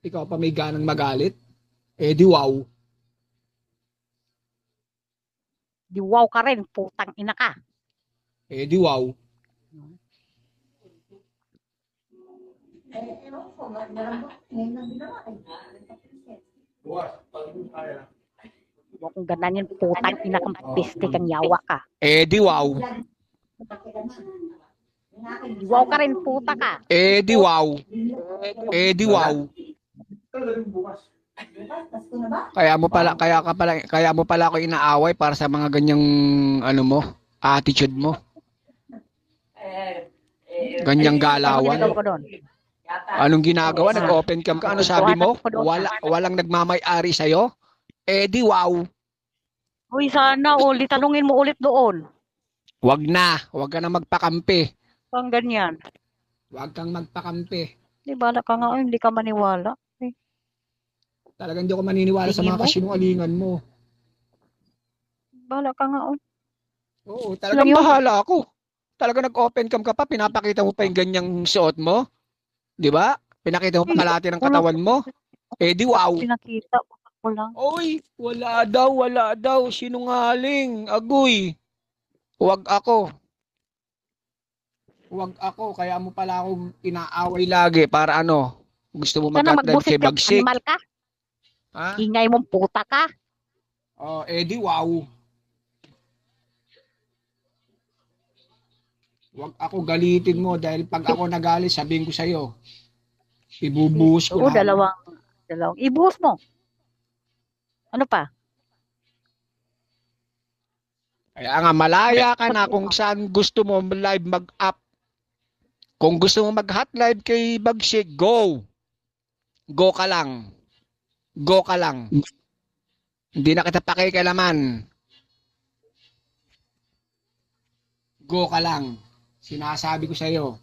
Ikaw pa may ganang magalit? Eh di wow. Di wow ka rin, putang ina ka. Eh di wow. Huwag kong gananin, putang ina ka, piste kang yawa ka. Eh di wow. Di wow ka rin, puta ka. Eh di wow. Eh di wow. Kaya mo pala ako inaaway para sa mga ganyang ano mo, attitude mo. Ganyang galawan. Ikaw ko doon. Anong ginagawa? Nag-open cam ka. Ano sabi mo? Walang nagmamay-ari sa'yo? Eh di wow. Uy, sana ulit, tanungin mo ulit doon. Wag na. Wag ka na magpakampi. Pang ganyan. Wag kang magpakampi. Di bala ka nga, hindi ka maniwala. Talagang hindi ako maniniwala sa mga kasinungalingan mo. Bala ka nga, Oo, talagang bahala ako. Talagang nag-open cam ka pa, pinapakita mo pa yung ganyang suot mo. Di ba? Pinakita mo pa kalahati ng katawan mo. Eh di wow. Pinakita ko lang. Oy, wala daw. Sinungaling. Agoy. Wag ako. Kaya mo pala akong inaaway lagi para ano? Gusto mo mag-hotline kay Bagsik? Animal ka? Ha? Ingay mong puta ka? Oh, eh di wow. Wag ako galitin mo dahil pag ako nagalit, sabihin ko sa'yo. Ibubuhos ko Oo, lang. dalawang. Ibuhos mo. Ano pa? Kaya nga, malaya ka na kung saan gusto mo live mag-up. Kung gusto mo mag-hot live kay Bagsik, go. Go ka lang. Go ka lang. Hindi na kita pakikialaman. Go ka lang. Sinasabi ko sa'yo.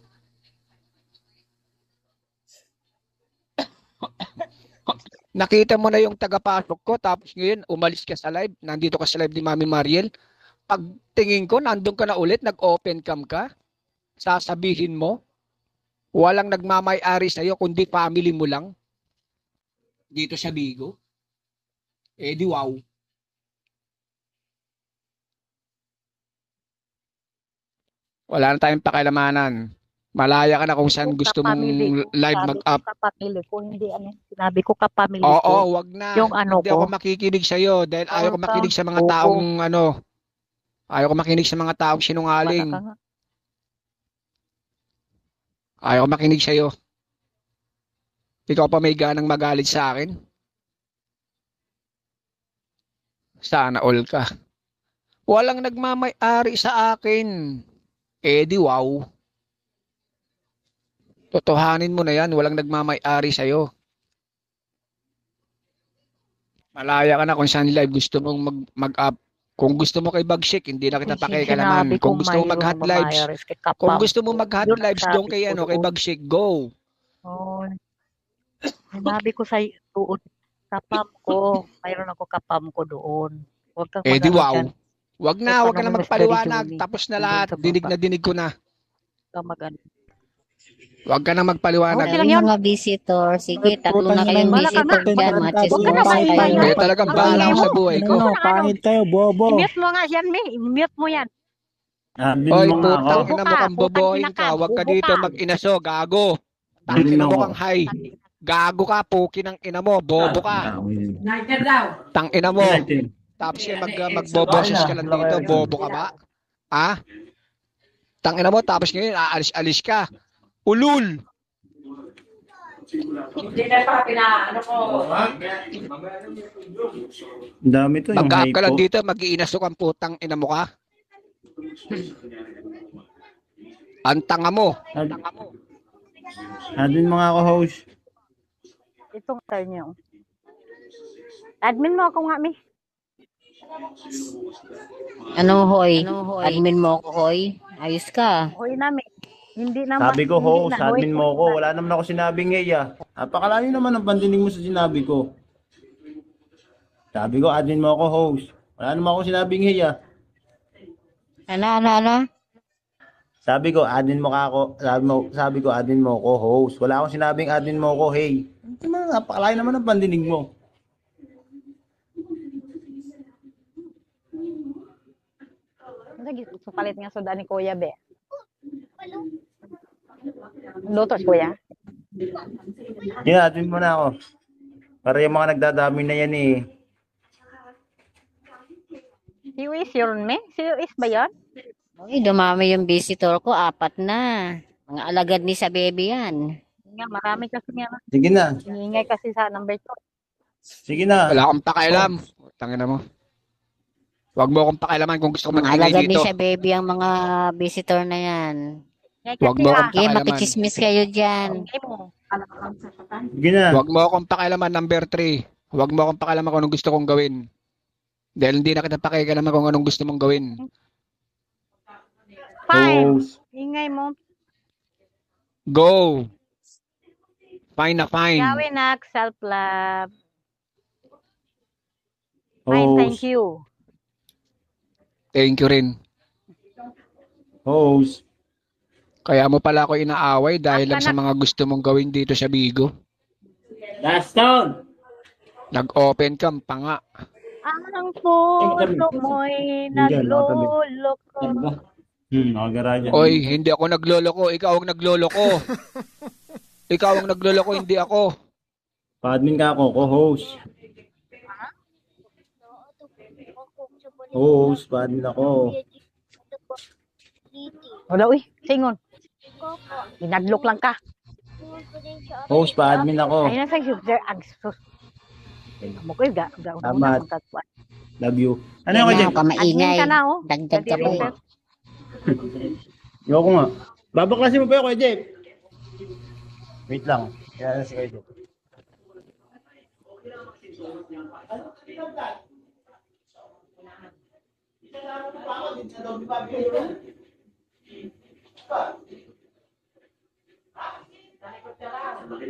Nakita mo na yung tagapasok ko, tapos ngayon, umalis ka sa live. Nandito ka sa live ni Mami Mariel. Pag tingin ko, nandun ka na ulit, nag-open cam ka. Sasabihin mo, walang nagmamay-ari sa'yo, kundi family mo lang. Dito sa Bigo. Eh di wow. Wala na tayong pakialamanan. Malaya ka na kung saan gusto mong live mag-up. Kapamili ko, hindi ano. Sinabi ko kapamili ko. Oo, wag na. Yung ano hindi ko. ako makikinig sa'yo dahil ayaw ko makinig sa mga taong ano. Ayaw ko makinig sa mga taong sinungaling. Ayaw ko makinig sa'yo. Ikaw pa may ganang magalit sa akin. Sana all ka. Walang nagmamay-ari sa akin. Eh di wow. Totohanin mo na yan. Walang nagmamay-ari sa'yo. Malaya ka na kung saan live gusto mong mag-up. Kung gusto mo kay Bagsik, hindi na kita pakikialaman. Kung gusto mo mag-hot lives, doon kay ano, kay Bagsik, go. Oh. Sinabi ko sa doon, kapam ko. Mayroon ako kapam ko doon. Huwag kang eh di wow. Wag na na magpaliwanag. Tapos na lahat. Dinig ko na. Huwag ka na magpaliwanag. Okay lang yun. Mga visitor. Sige, tatlo na kayong visitor dyan. Matches mo kayo. Eh, talagang bahala ako sa buhay ko. Pangit kayo, bobo. I-mute mo nga yan, May. I-mute mo yan. Oy, putang ina mo kang bobohin ka. Huwag ka dito mag-inaso, gago. Tangina mo kang hay. Gago ka, puki ng ina mo, bobo ka. Tang ina mo. Tapos yan magboboses ka lang dito, bobo ka ba? Ha? Tang ina mo, tapos ngayon aalis-alis ka. Ulul. Hindi na pa pinaano ko. Dami to yung hype Magkakalan dito, mag-iinaso kang putang ina mo ka. Ang tanga mo. Admin mga ko-host. Itong tayo niyo. Admin mo ako nga, May. Ano, hoy? Admin mo ako, hoy? Ayos ka. Hoy namin. Hindi naman. Sabi ko, host, admin mo ko. Wala naman ako sinabing ngayon. Napakalayo naman ang pandinig mo sa sinabi ko. Sabi ko, admin mo ako, host. Wala naman ako sinabing ngayon. Ano? Sabi ko, admin mo ka ako. Sabi ko, admin mo ako, host. Wala akong sinabing admin mo ako, hey. Napakalayo naman ang pandinig mo. Supalit nga sudan ni Kuya, be. Lutos, Kuya. Yeah, admin mo na ako. Para yung mga nagdadami na yan eh. Si Luis yun, me? Si Luis ba yun? Uy, dumami yung visitor ko. 4 na. Mga alagad ni sa baby yan. Nga, marami kasi nga. Sige na. Ingay kasi sa number 2. Sige na. Wala akong pakialam. Tangina mo. Huwag mo akong pakialaman kung gusto ko Mga mag-ingay alagad ni dito. sa baby ang mga visitor na yan. Huwag mo akong Okay, pakialaman. makichismis kayo dyan. Ingay mo. Sige na. Huwag mo akong pakialaman, number 3. Huwag mo akong pakialaman kung anong gusto kong gawin. Dahil hindi na kita pakialaman kung anong gusto mong gawin. Fine. Host. Ingay mo. Go! Fine na fine. Gawin na, self-love. Fine, thank Host. you. Thank you rin. Host. Kaya mo pala ako inaaway dahil lang sa mga gusto mong gawin dito sa Bigo. Last down. Nag-open cam pa nga. Ang puso mo'y nagluloko. Nakagara dyan. Oy, hindi ako nagloloko. Ikaw ang nagloloko. Ikaw ang nagloloko, hindi ako. Pa-admin ka ako, co-host. Host, pa-admin ako. Wala, uy. Singon. Inadlok lang ka. Host, pa-admin ako. Ay, nasa user agsus. Mo ko, Tama. Love you. Ano yung Yan Jeff? na, kamaingay. Admin ka na, oh. Dagdag ka pa. Reset. Yoko nga. Babaklasin mo pa ako, Jeff. Wait lang. Kaya na si Jeff.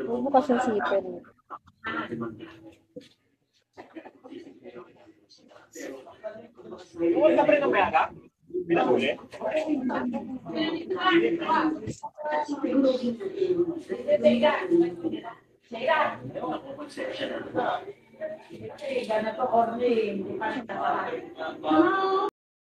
Huwag mo kasi sipin. Ganito, Orly. Hindi pa siya